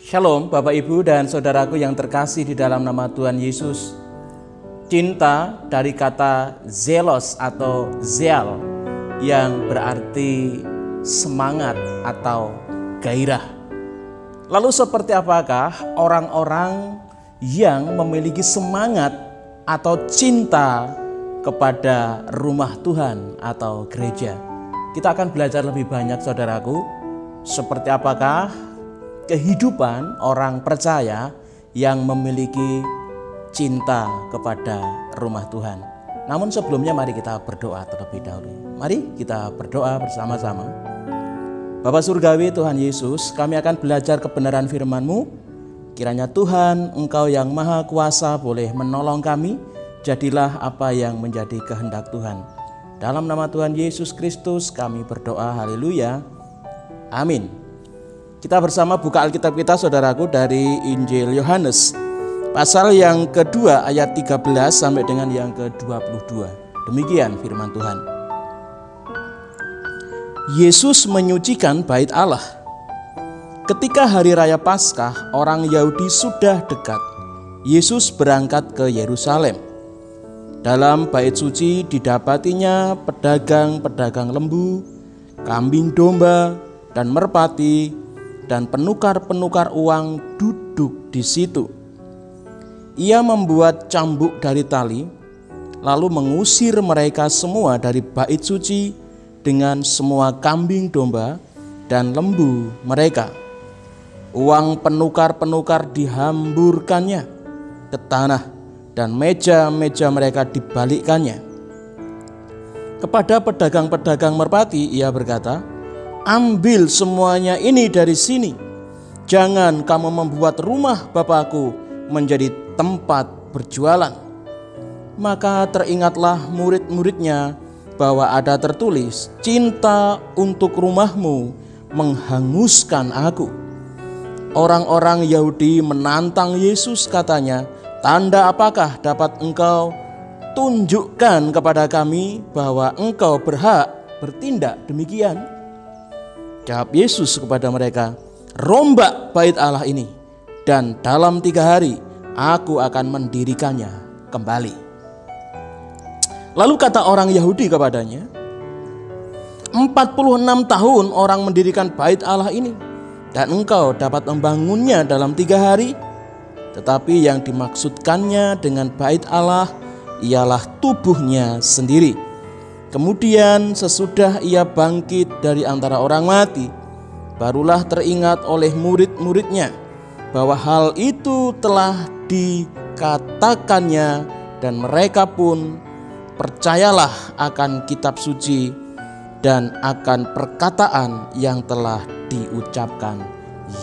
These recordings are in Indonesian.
Shalom Bapak Ibu dan saudaraku yang terkasih di dalam nama Tuhan Yesus. Cinta dari kata zelos atau zeal yang berarti semangat atau gairah. Lalu seperti apakah orang-orang yang memiliki semangat atau cinta kepada rumah Tuhan atau gereja? Kita akan belajar lebih banyak saudaraku. Seperti apakah kehidupan orang percaya yang memiliki cinta kepada rumah Tuhan. Namun sebelumnya mari kita berdoa terlebih dahulu. Mari kita berdoa bersama-sama. Bapa Surgawi Tuhan Yesus, kami akan belajar kebenaran firman-Mu. Kiranya Tuhan, Engkau yang Maha Kuasa boleh menolong kami. Jadilah apa yang menjadi kehendak Tuhan. Dalam nama Tuhan Yesus Kristus kami berdoa, haleluya, amin. Kita bersama buka Alkitab kita saudaraku dari Injil Yohanes pasal yang kedua ayat 13 sampai dengan yang ke-22. Demikian firman Tuhan. Yesus menyucikan bait Allah. Ketika hari raya Paskah, orang Yahudi sudah dekat. Yesus berangkat ke Yerusalem. Dalam bait suci didapatinya pedagang-pedagang lembu, kambing domba, dan merpati, dan penukar-penukar uang duduk di situ. Ia membuat cambuk dari tali, lalu mengusir mereka semua dari bait suci dengan semua kambing domba dan lembu mereka. Uang penukar-penukar dihamburkannya ke tanah dan meja-meja mereka dibalikkannya. Kepada pedagang-pedagang merpati ia berkata, "Ambil semuanya ini dari sini. Jangan kamu membuat rumah Bapakku menjadi tempat berjualan." Maka teringatlah murid-muridnya bahwa ada tertulis, "Cinta untuk rumahmu menghanguskan aku." Orang-orang Yahudi menantang Yesus, katanya, "Tanda apakah dapat engkau tunjukkan kepada kami bahwa engkau berhak bertindak demikian?" Jawab Yesus kepada mereka, "Rombak bait Allah ini, dan dalam 3 hari aku akan mendirikannya kembali." Lalu kata orang Yahudi kepadanya, 46 tahun orang mendirikan bait Allah ini, dan engkau dapat membangunnya dalam 3 hari? Tetapi yang dimaksudkannya dengan bait Allah ialah tubuhnya sendiri. Kemudian sesudah ia bangkit dari antara orang mati, barulah teringat oleh murid-muridnya bahwa hal itu telah dikatakannya, dan mereka pun percayalah akan kitab suci dan akan perkataan yang telah diucapkan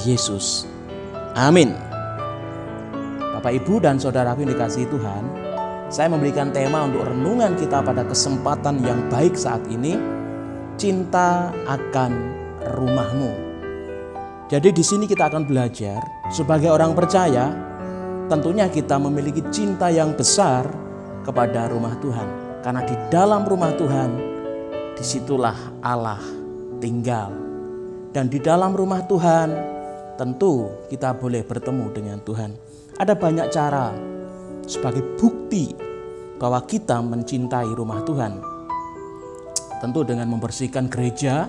Yesus. Amin. Bapak, Ibu, dan saudaraku yang dikasihi Tuhan, saya memberikan tema untuk renungan kita pada kesempatan yang baik saat ini, cinta akan rumahmu. Jadi di sini kita akan belajar sebagai orang percaya, tentunya kita memiliki cinta yang besar kepada rumah Tuhan. Karena di dalam rumah Tuhan, disitulah Allah tinggal. Dan di dalam rumah Tuhan, tentu kita boleh bertemu dengan Tuhan. Ada banyak cara sebagai bukti bahwa kita mencintai rumah Tuhan. Tentu dengan membersihkan gereja,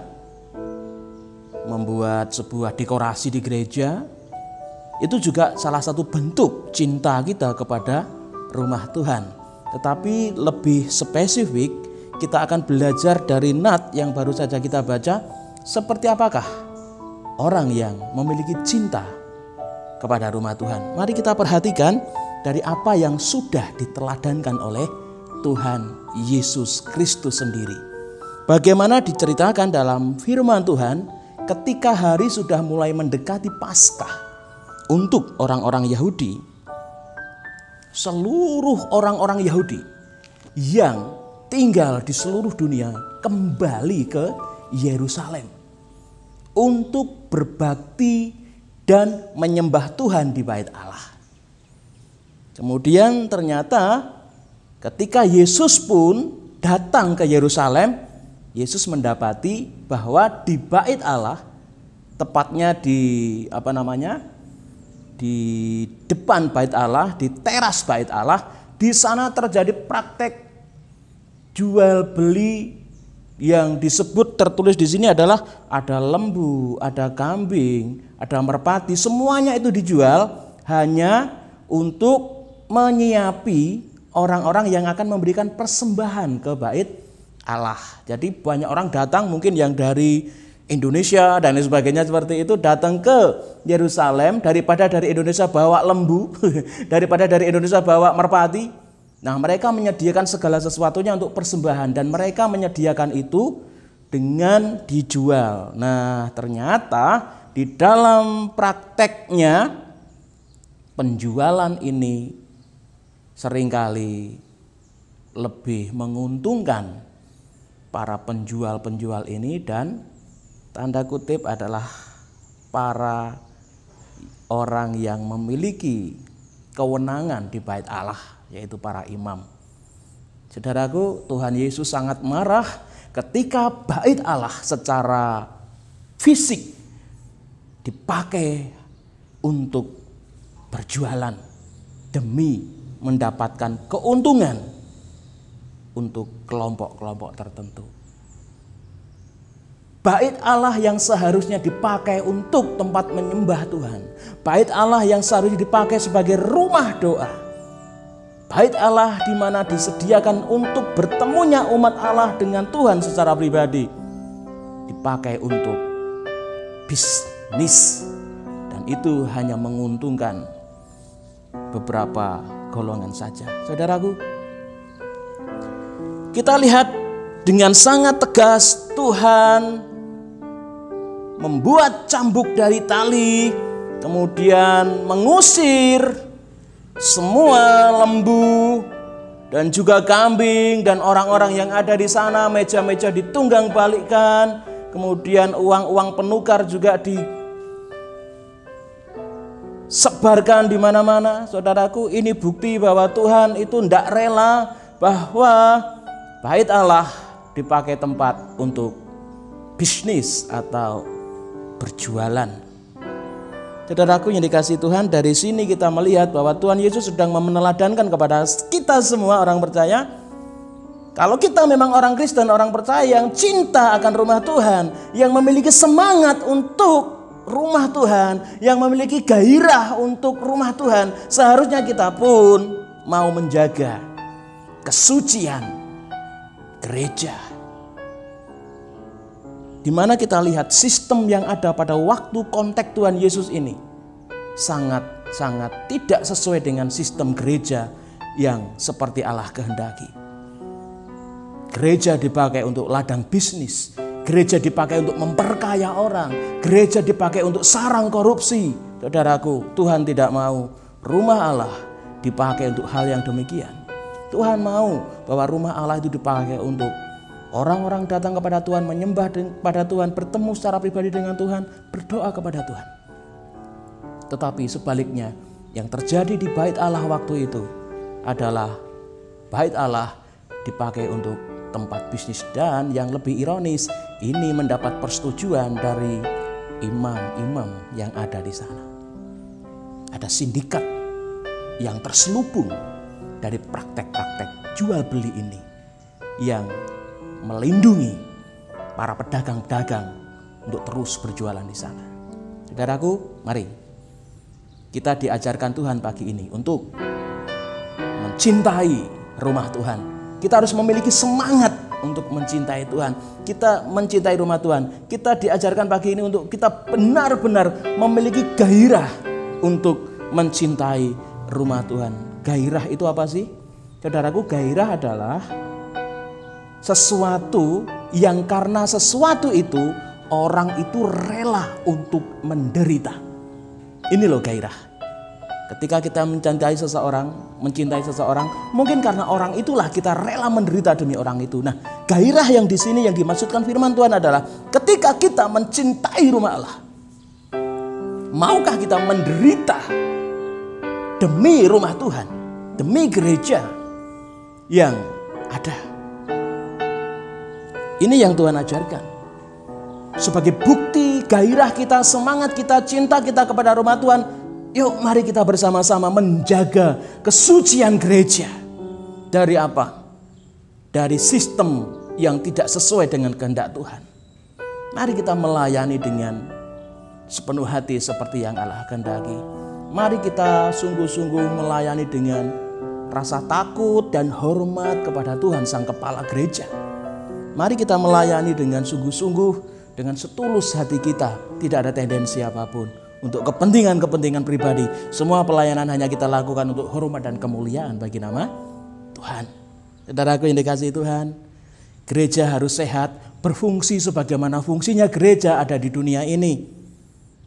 membuat sebuah dekorasi di gereja, itu juga salah satu bentuk cinta kita kepada rumah Tuhan. Tetapi lebih spesifik, kita akan belajar dari Nat yang baru saja kita baca, seperti apakah orang yang memiliki cinta kepada rumah Tuhan. Mari kita perhatikan dari apa yang sudah diteladankan oleh Tuhan Yesus Kristus sendiri. Bagaimana diceritakan dalam firman Tuhan ketika hari sudah mulai mendekati Paskah. Untuk orang-orang Yahudi, seluruh orang-orang Yahudi yang tinggal di seluruh dunia kembali ke Yerusalem untuk berbakti dan menyembah Tuhan di bait Allah. Kemudian ternyata ketika Yesus pun datang ke Yerusalem, Yesus mendapati bahwa di bait Allah, tepatnya di di depan bait Allah, di teras bait Allah. Di sana terjadi praktek jual beli yang disebut, tertulis di sini adalah ada lembu, ada kambing, ada merpati, semuanya itu dijual hanya untuk menyiapi orang-orang yang akan memberikan persembahan ke bait Allah. Jadi banyak orang datang, mungkin yang dari Indonesia dan lain sebagainya seperti itu, datang ke Yerusalem, daripada dari Indonesia bawa lembu, daripada dari Indonesia bawa merpati. Nah, mereka menyediakan segala sesuatunya untuk persembahan dan mereka menyediakan itu dengan dijual. Nah, ternyata di dalam prakteknya penjualan ini seringkali lebih menguntungkan para penjual-penjual ini dan tanda kutip adalah para orang yang memiliki kewenangan di bait Allah, yaitu para imam. Saudaraku, Tuhan Yesus sangat marah ketika bait Allah secara fisik dipakai untuk berjualan demi mendapatkan keuntungan untuk kelompok-kelompok tertentu. Bait Allah yang seharusnya dipakai untuk tempat menyembah Tuhan, bait Allah yang seharusnya dipakai sebagai rumah doa, bait Allah di mana disediakan untuk bertemunya umat Allah dengan Tuhan secara pribadi, dipakai untuk bisnis, dan itu hanya menguntungkan beberapa golongan saja. Saudaraku, kita lihat dengan sangat tegas Tuhan membuat cambuk dari tali, kemudian mengusir semua lembu dan juga kambing dan orang-orang yang ada di sana. Meja-meja ditunggang balikkan, kemudian uang-uang penukar juga disebarkan di mana-mana. Saudaraku, ini bukti bahwa Tuhan itu tidak rela bahwa bait Allah dipakai tempat untuk bisnis atau berjualan. Saudaraku yang dikasihi Tuhan, dari sini kita melihat bahwa Tuhan Yesus sedang meneladankan kepada kita semua orang percaya, kalau kita memang orang Kristen, orang percaya yang cinta akan rumah Tuhan, yang memiliki semangat untuk rumah Tuhan, yang memiliki gairah untuk rumah Tuhan, seharusnya kita pun mau menjaga kesucian gereja. Di mana kita lihat sistem yang ada pada waktu konteks Tuhan Yesus ini sangat-sangat tidak sesuai dengan sistem gereja yang seperti Allah kehendaki. Gereja dipakai untuk ladang bisnis, gereja dipakai untuk memperkaya orang, gereja dipakai untuk sarang korupsi. Saudaraku, Tuhan tidak mau rumah Allah dipakai untuk hal yang demikian. Tuhan mau bahwa rumah Allah itu dipakai untuk orang-orang datang kepada Tuhan, menyembah kepada Tuhan, bertemu secara pribadi dengan Tuhan, berdoa kepada Tuhan. Tetapi sebaliknya, yang terjadi di bait Allah waktu itu adalah bait Allah dipakai untuk tempat bisnis, dan yang lebih ironis, ini mendapat persetujuan dari imam-imam yang ada di sana. Ada sindikat yang terselubung dari praktek-praktek jual beli ini yang melindungi para pedagang-pedagang untuk terus berjualan di sana. Saudaraku, mari kita diajarkan Tuhan pagi ini untuk mencintai rumah Tuhan. Kita harus memiliki semangat untuk mencintai Tuhan. Kita mencintai rumah Tuhan. Kita diajarkan pagi ini untuk kita benar-benar memiliki gairah untuk mencintai rumah Tuhan. Gairah itu apa sih? Saudaraku, gairah adalah sesuatu yang karena sesuatu itu orang itu rela untuk menderita. Ini loh gairah. Ketika kita mencintai seseorang, mungkin karena orang itulah kita rela menderita demi orang itu. Nah, gairah yang di sini yang dimaksudkan firman Tuhan adalah ketika kita mencintai rumah Allah, maukah kita menderita demi rumah Tuhan, demi gereja yang ada? Ini yang Tuhan ajarkan. Sebagai bukti gairah kita, semangat kita, cinta kita kepada rumah Tuhan, Yuk mari kita bersama-sama menjaga kesucian gereja. Dari apa? Dari sistem yang tidak sesuai dengan kehendak Tuhan. Mari kita melayani dengan sepenuh hati seperti yang Allah kehendaki. Mari kita sungguh-sungguh melayani dengan rasa takut dan hormat kepada Tuhan Sang Kepala Gereja. Mari kita melayani dengan sungguh-sungguh, dengan setulus hati kita. Tidak ada tendensi apapun untuk kepentingan-kepentingan pribadi. Semua pelayanan hanya kita lakukan untuk hormat dan kemuliaan bagi nama Tuhan. Saudaraku yang dikasihi Tuhan, gereja harus sehat, berfungsi sebagaimana fungsinya gereja ada di dunia ini.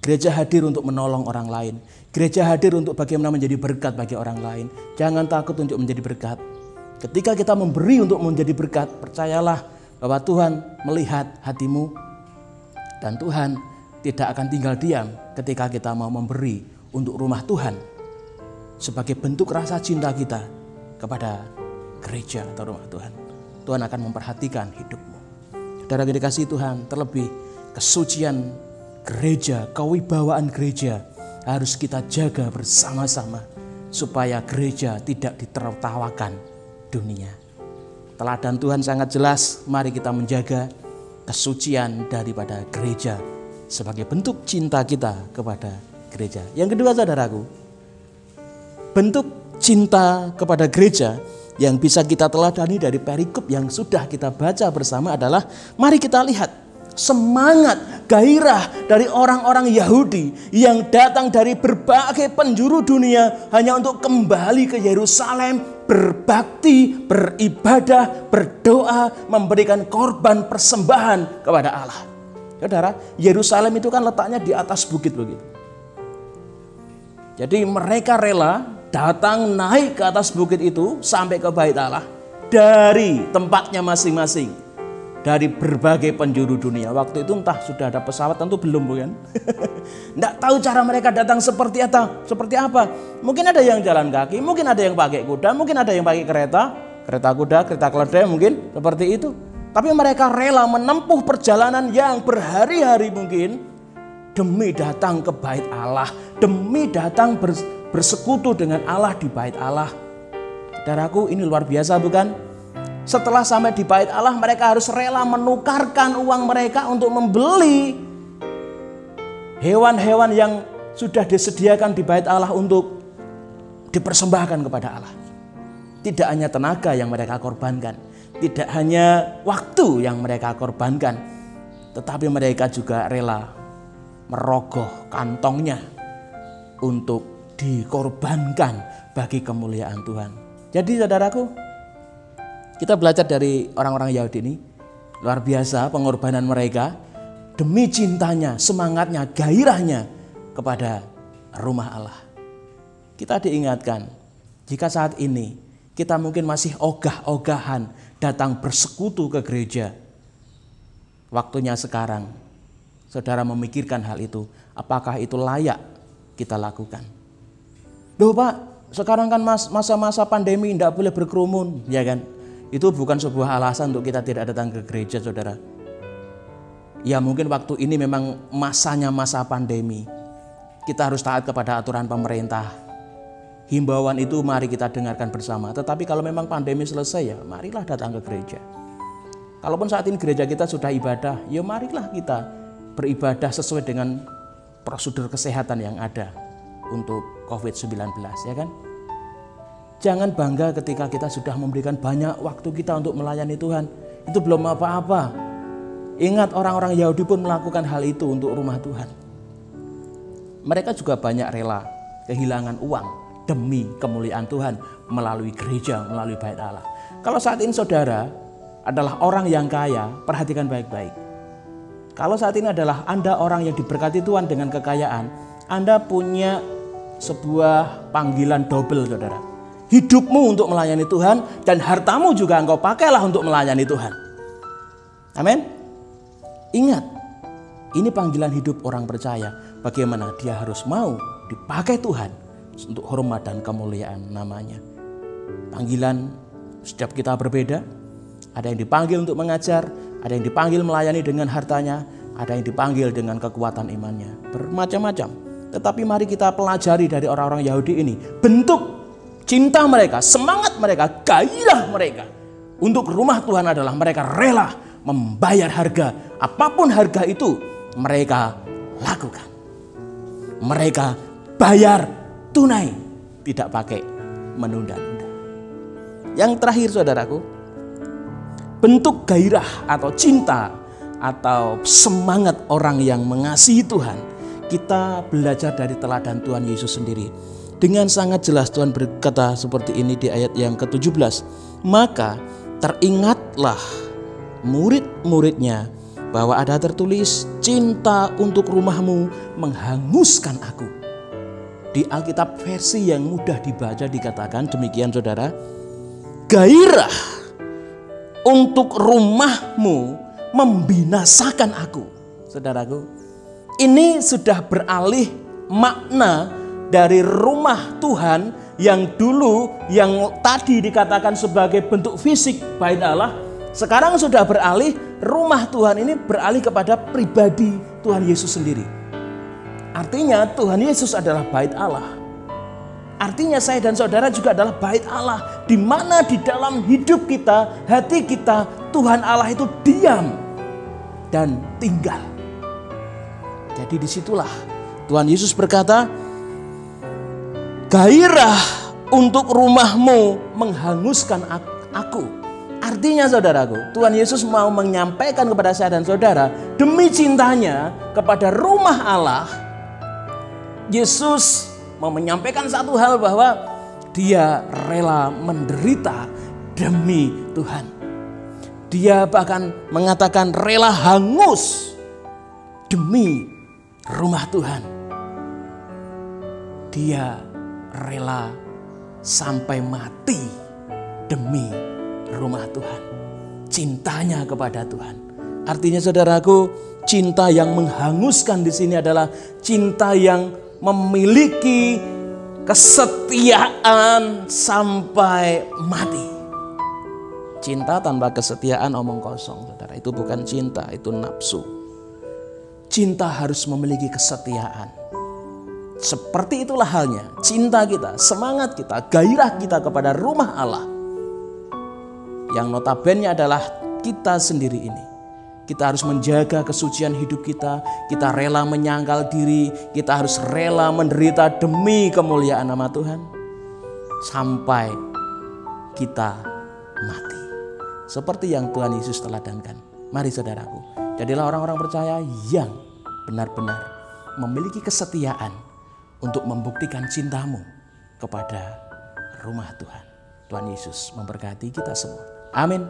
Gereja hadir untuk menolong orang lain. Gereja hadir untuk bagaimana menjadi berkat bagi orang lain. Jangan takut untuk menjadi berkat. Ketika kita memberi untuk menjadi berkat, percayalah bahwa Tuhan melihat hatimu. Dan Tuhan tidak akan tinggal diam ketika kita mau memberi untuk rumah Tuhan. Sebagai bentuk rasa cinta kita kepada gereja atau rumah Tuhan. Tuhan akan memperhatikan hidupmu. Saudara dikasihi Tuhan, terlebih kesucian gereja, kewibawaan gereja harus kita jaga bersama-sama supaya gereja tidak ditertawakan dunia. Teladan Tuhan sangat jelas, mari kita menjaga kesucian daripada gereja sebagai bentuk cinta kita kepada gereja. Yang kedua saudaraku, bentuk cinta kepada gereja yang bisa kita teladani dari perikop yang sudah kita baca bersama adalah mari kita lihat semangat, gairah dari orang-orang Yahudi yang datang dari berbagai penjuru dunia hanya untuk kembali ke Yerusalem, berbakti, beribadah, berdoa, memberikan korban persembahan kepada Allah. Saudara, Yerusalem itu kan letaknya di atas bukit begitu. Jadi mereka rela datang naik ke atas bukit itu sampai ke Bait Allah dari tempatnya masing-masing. Dari berbagai penjuru dunia. Waktu itu entah sudah ada pesawat, tentu belum bukan? Tidak tahu cara mereka datang seperti apa. Mungkin ada yang jalan kaki, mungkin ada yang pakai kuda, mungkin ada yang pakai kereta kuda, kereta keledai mungkin seperti itu. Tapi mereka rela menempuh perjalanan yang berhari-hari mungkin demi datang ke Bait Allah, demi datang bersekutu dengan Allah di Bait Allah. Saudaraku, ini luar biasa bukan? Setelah sampai di Bait Allah, mereka harus rela menukarkan uang mereka untuk membeli hewan-hewan yang sudah disediakan di Bait Allah untuk dipersembahkan kepada Allah. Tidak hanya tenaga yang mereka korbankan, tidak hanya waktu yang mereka korbankan, tetapi mereka juga rela merogoh kantongnya untuk dikorbankan bagi kemuliaan Tuhan. Jadi saudaraku, kita belajar dari orang-orang Yahudi ini, luar biasa pengorbanan mereka demi cintanya, semangatnya, gairahnya kepada rumah Allah. Kita diingatkan, jika saat ini kita mungkin masih ogah-ogahan datang bersekutu ke gereja, waktunya sekarang saudara memikirkan hal itu, apakah itu layak kita lakukan. Loh Pak, sekarang kan masa-masa pandemi tidak boleh berkerumun, ya kan? Itu bukan sebuah alasan untuk kita tidak datang ke gereja, saudara. Ya mungkin waktu ini memang masanya masa pandemi. Kita harus taat kepada aturan pemerintah. Himbauan itu mari kita dengarkan bersama. Tetapi kalau memang pandemi selesai ya marilah datang ke gereja. Kalaupun saat ini gereja kita sudah ibadah, ya marilah kita beribadah sesuai dengan prosedur kesehatan yang ada untuk COVID-19, ya kan? Jangan bangga ketika kita sudah memberikan banyak waktu kita untuk melayani Tuhan. Itu belum apa-apa. Ingat orang-orang Yahudi pun melakukan hal itu untuk rumah Tuhan. Mereka juga banyak rela kehilangan uang demi kemuliaan Tuhan melalui gereja, melalui Bait Allah. Kalau saat ini saudara adalah orang yang kaya, perhatikan baik-baik. Kalau saat ini adalah Anda orang yang diberkati Tuhan dengan kekayaan, Anda punya sebuah panggilan double, saudara. Hidupmu untuk melayani Tuhan dan hartamu juga engkau pakailah untuk melayani Tuhan. Amin. Ingat, ini panggilan hidup orang percaya. Bagaimana dia harus mau dipakai Tuhan untuk hormat dan kemuliaan namanya. Panggilan setiap kita berbeda. Ada yang dipanggil untuk mengajar, ada yang dipanggil melayani dengan hartanya, ada yang dipanggil dengan kekuatan imannya. Bermacam-macam. Tetapi mari kita pelajari dari orang-orang Yahudi ini. Bentuk cinta mereka, semangat mereka, gairah mereka untuk rumah Tuhan adalah mereka rela membayar harga. Apapun harga itu mereka lakukan. Mereka bayar tunai, tidak pakai menunda-nunda. Yang terakhir saudaraku, bentuk gairah atau cinta atau semangat orang yang mengasihi Tuhan, kita belajar dari teladan Tuhan Yesus sendiri. Dengan sangat jelas Tuhan berkata seperti ini di ayat yang ke-17. Maka teringatlah murid-muridnya bahwa ada tertulis, cinta untuk rumahmu menghanguskan aku. Di Alkitab versi yang mudah dibaca dikatakan demikian saudara. Gairah untuk rumahmu membinasakan aku. Saudaraku, ini sudah beralih makna dari rumah Tuhan yang dulu, yang tadi dikatakan sebagai bentuk fisik bait Allah. Sekarang sudah beralih, rumah Tuhan ini beralih kepada pribadi Tuhan Yesus sendiri. Artinya Tuhan Yesus adalah bait Allah. Artinya saya dan saudara juga adalah bait Allah, di mana di dalam hidup kita, hati kita, Tuhan Allah itu diam dan tinggal. Jadi disitulah Tuhan Yesus berkata, gairah untuk rumahmu menghanguskan aku. Artinya saudaraku, Tuhan Yesus mau menyampaikan kepada saya dan saudara, demi cintanya kepada rumah Allah, Yesus mau menyampaikan satu hal bahwa dia rela menderita demi Tuhan. Dia bahkan mengatakan rela hangus demi rumah Tuhan. Dia rela sampai mati demi rumah Tuhan. Cintanya kepada Tuhan. Artinya saudaraku, cinta yang menghanguskan di sini adalah cinta yang memiliki kesetiaan sampai mati. Cinta tanpa kesetiaan omong kosong, saudara. Itu bukan cinta, itu nafsu. Cinta harus memiliki kesetiaan. Seperti itulah halnya cinta kita, semangat kita, gairah kita kepada rumah Allah. Yang notabene adalah kita sendiri ini. Kita harus menjaga kesucian hidup kita. Kita rela menyangkal diri. Kita harus rela menderita demi kemuliaan nama Tuhan. Sampai kita mati. Seperti yang Tuhan Yesus teladankan. Mari saudaraku, jadilah orang-orang percaya yang benar-benar memiliki kesetiaan untuk membuktikan cintamu kepada rumah Tuhan. Tuhan Yesus memberkati kita semua. Amin.